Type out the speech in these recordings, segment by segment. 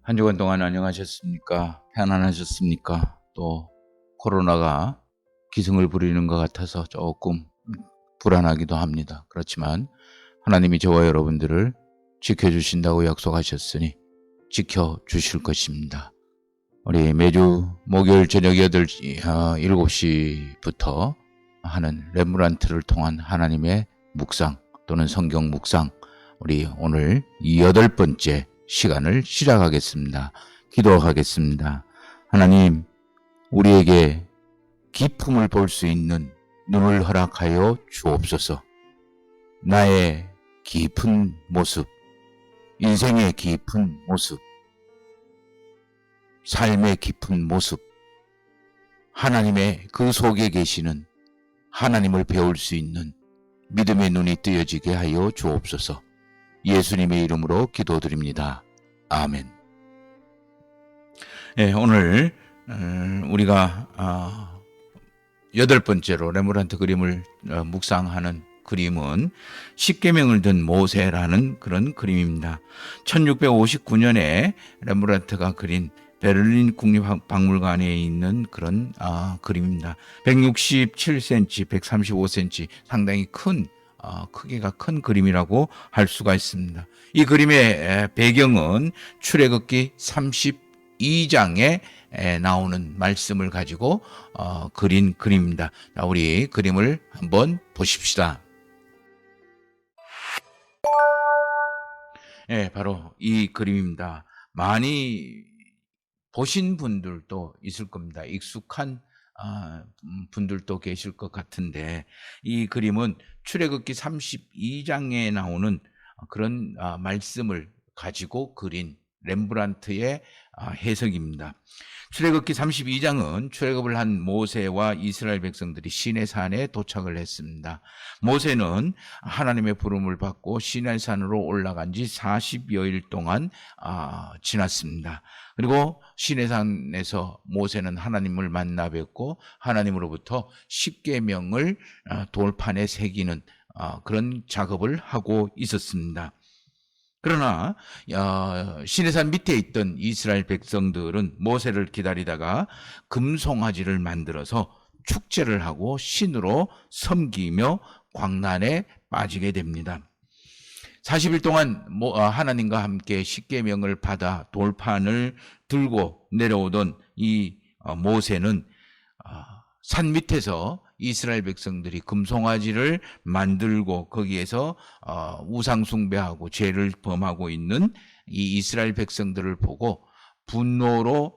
한 주간 동안 안녕하셨습니까? 편안하셨습니까? 또 코로나가 기승을 부리는 것 같아서 조금 불안하기도 합니다. 그렇지만 하나님이 저와 여러분들을 지켜주신다고 약속하셨으니 지켜주실 것입니다. 우리 매주 목요일 저녁 7시부터 하는 렘브란트를 통한 하나님의 묵상 또는 성경 묵상, 우리 오늘 8번째 시간을 시작하겠습니다. 기도하겠습니다. 하나님, 우리에게 기품을 볼 수 있는 눈을 허락하여 주옵소서. 나의 깊은 모습, 인생의 깊은 모습, 삶의 깊은 모습, 하나님의 그 속에 계시는 하나님을 배울 수 있는 믿음의 눈이 뜨여지게 하여 주옵소서. 예수님의 이름으로 기도드립니다. 아멘. 네, 오늘 우리가 8번째로 렘브란트 그림을 묵상하는 그림은 십계명을 든 모세라는 그런 그림입니다. 1659년에 렘브란트가 그린 베를린 국립박물관에 있는 그런 그림입니다. 167cm, 135cm 상당히 큰 크기가 큰 그림이라고 할 수가 있습니다. 이 그림의 배경은 출애굽기 32장에 나오는 말씀을 가지고 그린 그림입니다. 자, 우리 그림을 한번 보십시다. 예, 바로 이 그림입니다. 많이 보신 분들도 있을 겁니다. 익숙한 분들도 계실 것 같은데, 이 그림은 출애굽기 32장에 나오는 그런 말씀을 가지고 그린 렘브란트의 해석입니다. 출애굽기 32장은 출애굽을 한 모세와 이스라엘 백성들이 시내산에 도착을 했습니다. 모세는 하나님의 부름을 받고 시내산으로 올라간 지 40여일 동안 지났습니다. 그리고 시내산에서 모세는 하나님을 만나 뵙고 하나님으로부터 십계명을 돌판에 새기는 그런 작업을 하고 있었습니다. 그러나 시내산 밑에 있던 이스라엘 백성들은 모세를 기다리다가 금송아지를 만들어서 축제를 하고 신으로 섬기며 광란에 빠지게 됩니다. 40일 동안 하나님과 함께 십계명을 받아 돌판을 들고 내려오던 이 모세는 산 밑에서 이스라엘 백성들이 금송아지를 만들고 거기에서 우상 숭배하고 죄를 범하고 있는 이 이스라엘 백성들을 보고 분노로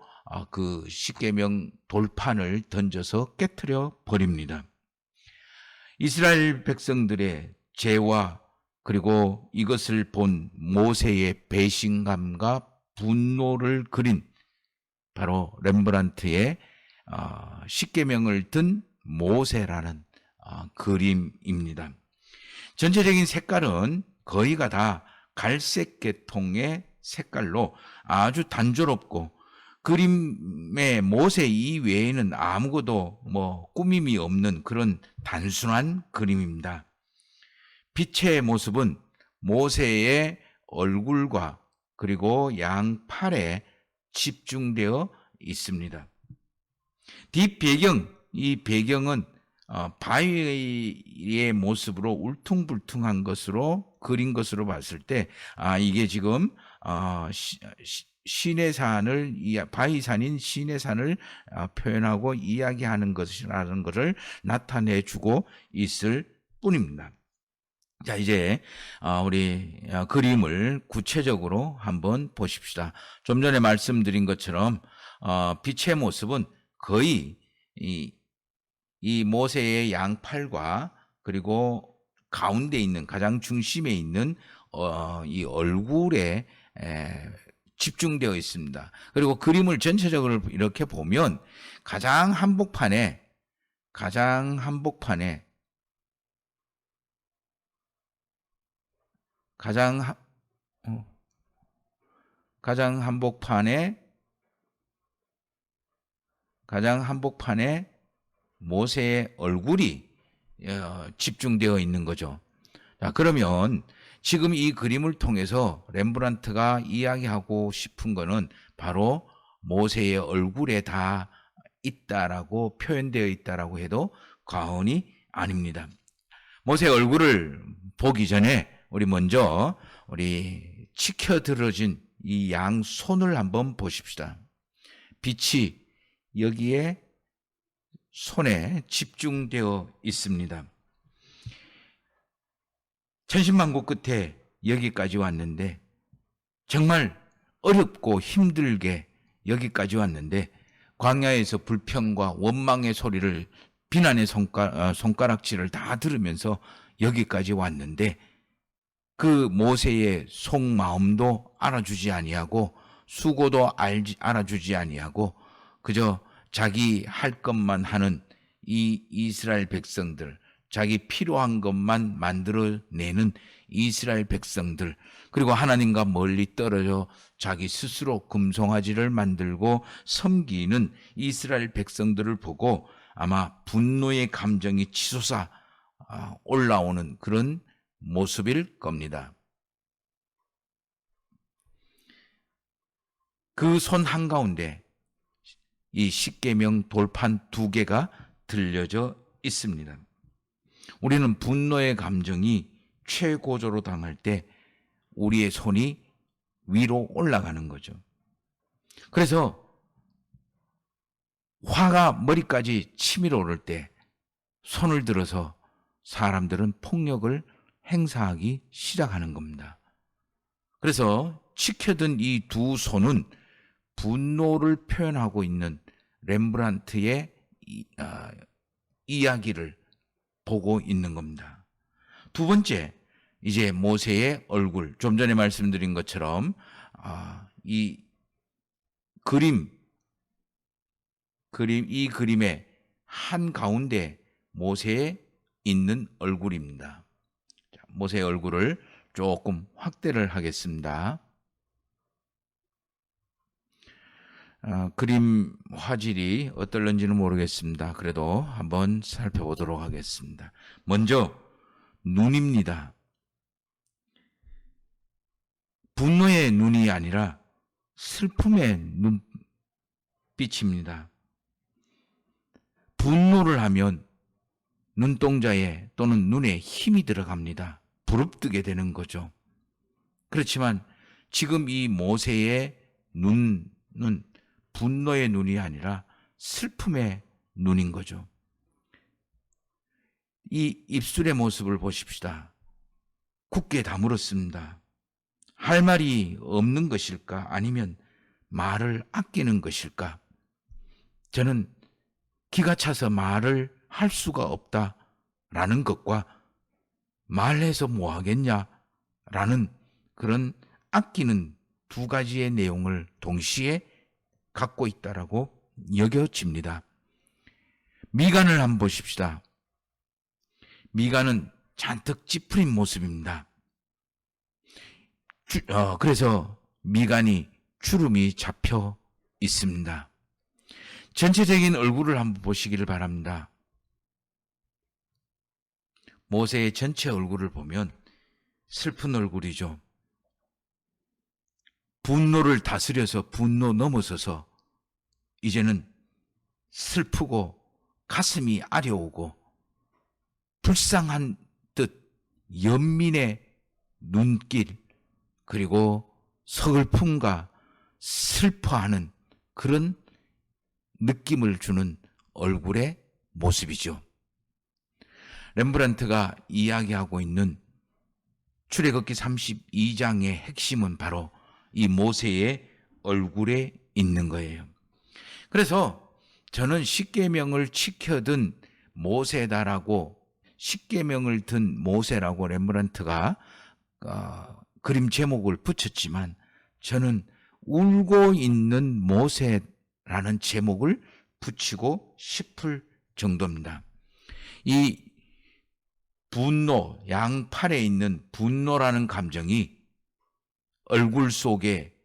그 십계명 돌판을 던져서 깨트려 버립니다. 이스라엘 백성들의 죄와 그리고 이것을 본 모세의 배신감과 분노를 그린 바로 렘브란트의 십계명을 든 모세라는 그림입니다. 전체적인 색깔은 거의가 다 갈색 계통의 색깔로 아주 단조롭고 그림의 모세 이외에는 아무것도 꾸밈이 없는 그런 단순한 그림입니다. 빛의 모습은 모세의 얼굴과 그리고 양팔에 집중되어 있습니다. 뒷배경, 이 배경은 바위의 모습으로 울퉁불퉁한 것으로 그린 것으로 봤을 때 이게 지금 시내산을 바위산인 시내산을 표현하고 이야기하는 것이라는 것을 나타내주고 있을 뿐입니다. 자, 이제 우리 그림을 구체적으로 한번 보십시다. 좀 전에 말씀드린 것처럼 빛의 모습은 거의 이 모세의 양팔과 그리고 가운데 있는 가장 중심에 있는 이 얼굴에 집중되어 있습니다. 그리고 그림을 전체적으로 이렇게 보면 가장 한복판에 가장 한복판에 모세의 얼굴이 집중되어 있는 거죠. 자, 그러면 지금 이 그림을 통해서 렘브란트가 이야기하고 싶은 거는 바로 모세의 얼굴에 다 있다라고 표현되어 있다라고 해도 과언이 아닙니다. 모세의 얼굴을 보기 전에 우리 먼저 우리 치켜들어진 이 양손을 한번 보십시다. 빛이 여기에 손에 집중되어 있습니다. 천신만고 끝에 여기까지 왔는데 정말 어렵고 힘들게 여기까지 왔는데 광야에서 불평과 원망의 소리를 비난의 손가락질을 다 들으면서 여기까지 왔는데 그 모세의 속마음도 알아주지 아니하고 수고도 알아주지 아니하고 그저 자기 할 것만 하는 이 이스라엘 백성들, 자기 필요한 것만 만들어내는 이스라엘 백성들, 그리고 하나님과 멀리 떨어져 자기 스스로 금송아지를 만들고 섬기는 이스라엘 백성들을 보고 아마 분노의 감정이 치솟아 올라오는 그런 모습일 겁니다. 그 손 한가운데 이 십계명 돌판 2개가 들려져 있습니다. 우리는 분노의 감정이 최고조로 당할 때 우리의 손이 위로 올라가는 거죠. 그래서 화가 머리까지 치밀어 오를 때 손을 들어서 사람들은 폭력을 행사하기 시작하는 겁니다. 그래서 치켜든 이 두 손은 분노를 표현하고 있는 렘브란트의 이야기를 보고 있는 겁니다. 두 번째, 이제 모세의 얼굴, 좀 전에 말씀드린 것처럼 이 그림의 한가운데 모세의 있는 얼굴입니다. 모세의 얼굴을 조금 확대를 하겠습니다. 그림 화질이 어떨런지는 모르겠습니다. 그래도 한번 살펴보도록 하겠습니다. 먼저 눈입니다. 분노의 눈이 아니라 슬픔의 눈빛입니다. 분노를 하면 눈동자에 또는 눈에 힘이 들어갑니다. 부릅뜨게 되는 거죠. 그렇지만 지금 이 모세의 눈은 분노의 눈이 아니라 슬픔의 눈인 거죠. 이 입술의 모습을 보십시다. 굳게 다물었습니다. 할 말이 없는 것일까? 아니면 말을 아끼는 것일까? 저는 기가 차서 말을 할 수가 없다라는 것과 말해서 뭐 하겠냐라는 그런 아끼는 두 가지의 내용을 동시에 갖고 있다라고 여겨집니다. 미간을 한번 보십시다. 미간은 잔뜩 찌푸린 모습입니다. 그래서 미간이 주름이 잡혀 있습니다. 전체적인 얼굴을 한번 보시기를 바랍니다. 모세의 전체 얼굴을 보면 슬픈 얼굴이죠. 분노를 다스려서 분노 넘어서서 이제는 슬프고 가슴이 아려오고 불쌍한 듯 연민의 눈길 그리고 서글픔과 슬퍼하는 그런 느낌을 주는 얼굴의 모습이죠. 렘브란트가 이야기하고 있는 출애굽기 32장의 핵심은 바로 이 모세의 얼굴에 있는 거예요. 그래서 저는 십계명을 지켜든 모세다라고 십계명을 든 모세라고 렘브란트가 그림 제목을 붙였지만 저는 울고 있는 모세라는 제목을 붙이고 싶을 정도입니다. 이 분노, 양팔에 있는 분노라는 감정이 얼굴 속에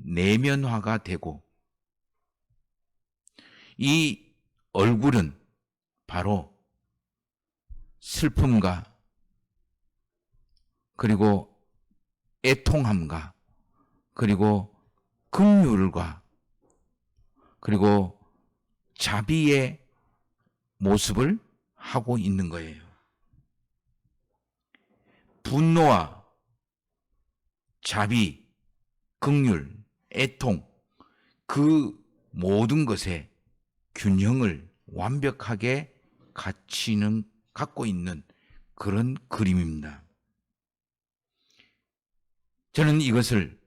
내면화가 되고, 이 얼굴은 바로 슬픔과 그리고 애통함과 그리고 긍휼과 그리고 자비의 모습을 하고 있는 거예요. 분노와 자비, 긍휼, 애통, 그 모든 것에 균형을 완벽하게 갖고 있는 그런 그림입니다. 저는 이것을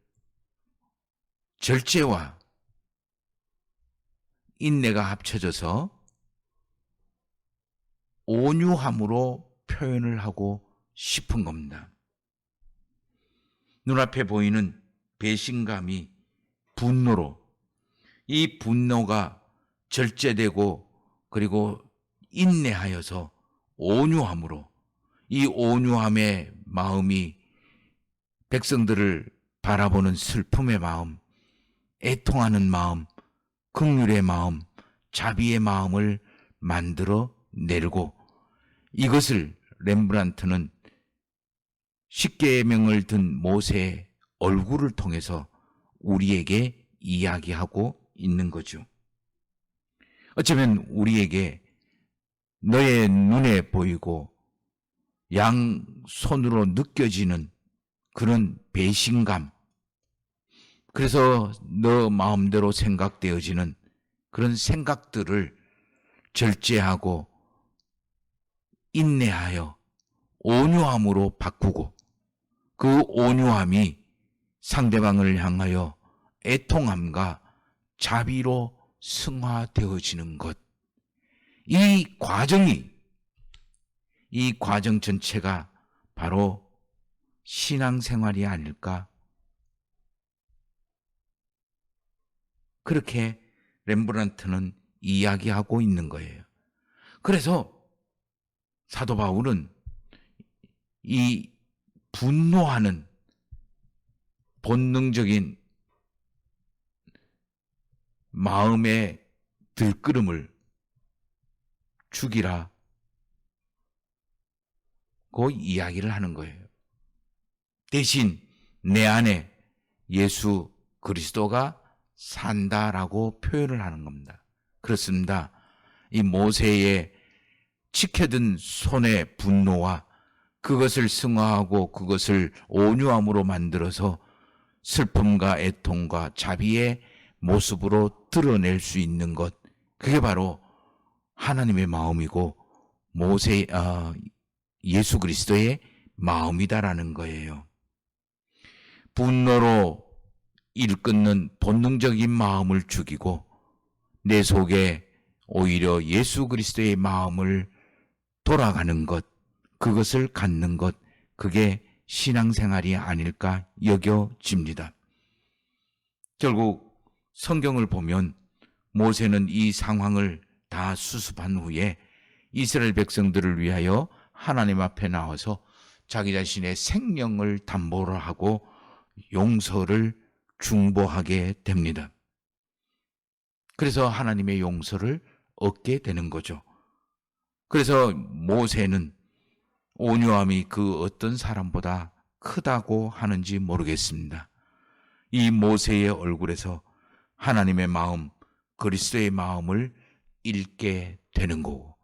절제와 인내가 합쳐져서 온유함으로 표현을 하고 싶은 겁니다. 눈앞에 보이는 배신감이 분노로, 이 분노가 절제되고 그리고 인내하여서 온유함으로, 이 온유함의 마음이 백성들을 바라보는 슬픔의 마음, 애통하는 마음, 긍휼의 마음, 자비의 마음을 만들어 내고, 이것을 렘브란트는 십계명을 든 모세의 얼굴을 통해서 우리에게 이야기하고 있는 거죠. 어쩌면 우리에게 너의 눈에 보이고 양손으로 느껴지는 그런 배신감, 그래서 너 마음대로 생각되어지는 그런 생각들을 절제하고 인내하여 온유함으로 바꾸고, 그 온유함이 상대방을 향하여 애통함과 자비로 승화되어지는 것, 이 과정 전체가 바로 신앙생활이 아닐까, 그렇게 렘브란트는 이야기하고 있는 거예요. 그래서 사도 바울은 이 분노하는 본능적인 마음의 들끓음을 죽이라고 이야기를 하는 거예요. 대신 내 안에 예수 그리스도가 산다라고 표현을 하는 겁니다. 그렇습니다. 이 모세의 치켜든 손의 분노와 그것을 승화하고 그것을 온유함으로 만들어서 슬픔과 애통과 자비의 모습으로 드러낼 수 있는 것, 그게 바로 하나님의 마음이고 예수 그리스도의 마음이다라는 거예요. 분노로 일끓는 본능적인 마음을 죽이고 내 속에 오히려 예수 그리스도의 마음을 돌아가는 것, 그것을 갖는 것, 그게 신앙생활이 아닐까 여겨집니다. 결국 성경을 보면 모세는 이 상황을 다 수습한 후에 이스라엘 백성들을 위하여 하나님 앞에 나와서 자기 자신의 생명을 담보로 하고 용서를 중보하게 됩니다. 그래서 하나님의 용서를 얻게 되는 거죠. 그래서 모세는 온유함이 그 어떤 사람보다 크다고 하는지 모르겠습니다. 이 모세의 얼굴에서 하나님의 마음, 그리스도의 마음을 읽게 되는 거고,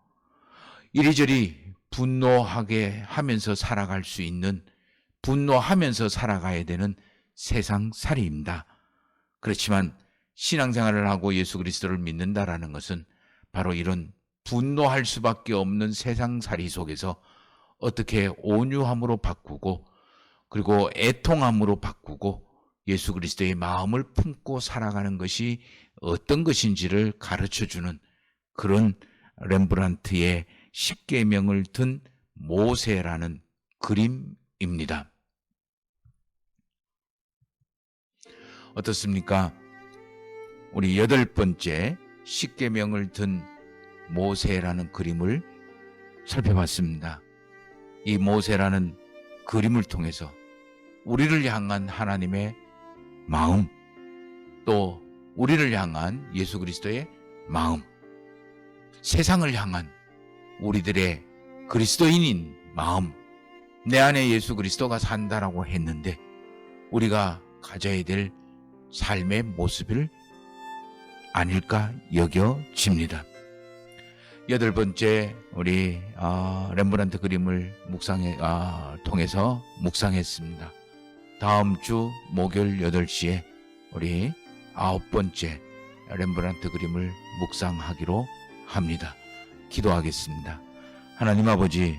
이리저리 분노하게 하면서 살아갈 수 있는, 분노하면서 살아가야 되는 세상살이입니다. 그렇지만 신앙생활을 하고 예수 그리스도를 믿는다라는 것은 바로 이런 분노할 수밖에 없는 세상살이 속에서 어떻게 온유함으로 바꾸고 그리고 애통함으로 바꾸고 예수 그리스도의 마음을 품고 살아가는 것이 어떤 것인지를 가르쳐주는 그런 렘브란트의 십계명을 든 모세라는 그림입니다. 어떻습니까? 우리 8번째 십계명을 든 모세라는 그림을 살펴봤습니다. 이 모세라는 그림을 통해서 우리를 향한 하나님의 마음, 또 우리를 향한 예수 그리스도의 마음, 세상을 향한 우리들의 그리스도인인 마음, 내 안에 예수 그리스도가 산다라고 했는데 우리가 가져야 될 삶의 모습을 아닐까 여겨집니다. 8번째 우리 렘브란트 그림을 통해서 묵상했습니다. 다음 주 목요일 8시에 우리 9번째 렘브란트 그림을 묵상하기로 합니다. 기도하겠습니다. 하나님 아버지,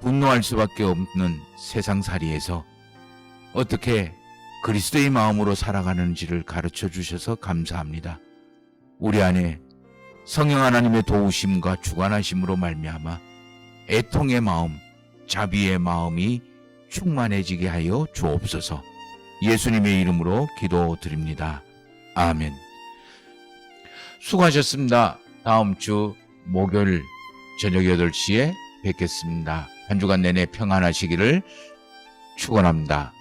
분노할 수밖에 없는 세상살이에서 어떻게 그리스도의 마음으로 살아가는지를 가르쳐 주셔서 감사합니다. 우리 안에 성령 하나님의 도우심과 주관하심으로 말미암아 애통의 마음, 자비의 마음이 충만해지게 하여 주옵소서. 예수님의 이름으로 기도드립니다. 아멘. 수고하셨습니다. 다음 주 목요일 저녁 8시에 뵙겠습니다. 한 주간 내내 평안하시기를 축원합니다.